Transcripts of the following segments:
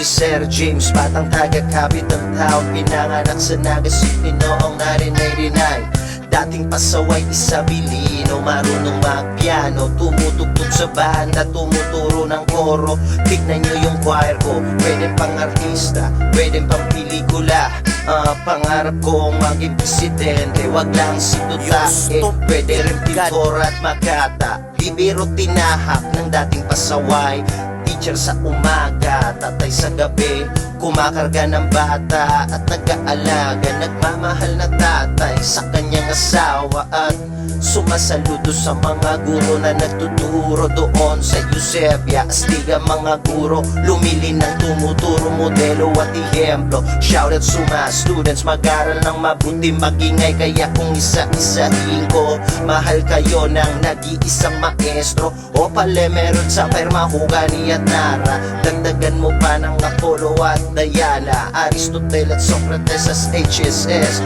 si Sir James, batang taga-Cavite ng town, pinanganak sa Naga City noong 1989. Dating pasaway Isabilino, marunong magpiano, tumutugtog sa banda, tumuturo ng koro. Tignan nyo yung choir ko, pwedeng pang artista, pwedeng pang pelikula. Pangarap kong maging presidente, wag lang si Duterte, pwede rin pintor at makata. Bibiro tinahak ng dating pasaway, teacher sa umaga, tatay sa gabi, kumakarga ng bata at nag-aalaga, nagmamahal na tatay sa kanyang asawa at sumasaludo sa mga guro na nagtuturo doon sa Eusebia. Astig ang mga guro, lumili ng tumuturo, modelo at ehemplo. Shoutout sa mga students, mag-aral ng mabuti, magingay, kaya kung isa-isahin ko, mahal kayo ng nag-iisang maestro. O pala meron sa perma, Hugani at Nara, dagdagan mo pa ng Apollo at Diana, Aristotle at Socrates as HSS.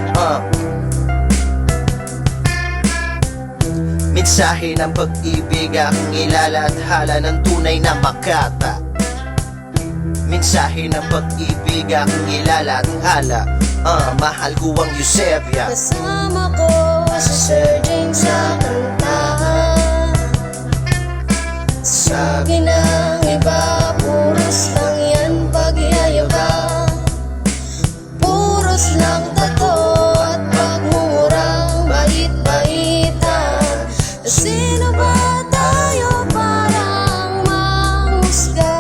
Mensahe ng pag-ibig, aking ilalathala ng tunay na makata. Mensahe ng pag-ibig, aking ilalathala, mahal ko ang Eusebia. Kasama ko si Sir James sa kantahan. Sabi ng iba, puros lang yan pagyayabang, puros lang tato at pagmumurang bait-baitan. Sino ba tayo parang manghusga?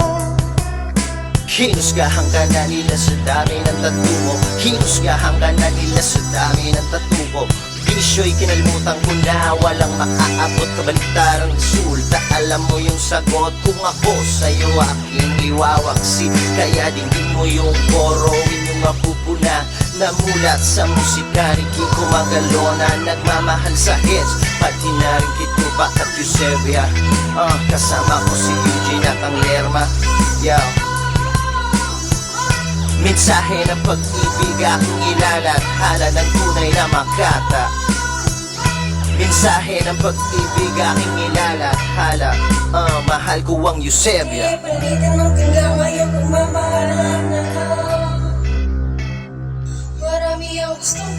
Hinusgahan ka na nila sa dami ng tattoo mo, hinusgahan ka na nila sa dami ng tattoo ko. Bisyo'y kinalimutan ko na, walang makaabot, kabaliktarang resulta. Alam mo yung sagot, kung ako sa'yo aking iwawaksi, kaya dinggin mo yung borrowin yung mapupuna na mulat sa musika ni Kiko Magalona. Nagmamahal sa hits, pati na rin kay Tupac at Eusebia. Kasama ko si Eugene at ang Lerma. Mensahe ng pag-ibig, aking ilalathala ng tunay na makata. Mensahe ng pag-ibig, aking ilalathala, mahal ko ang Eusebia. Palitan mo hanggang ngayon kung mamahalan na lang. Marami ang gustong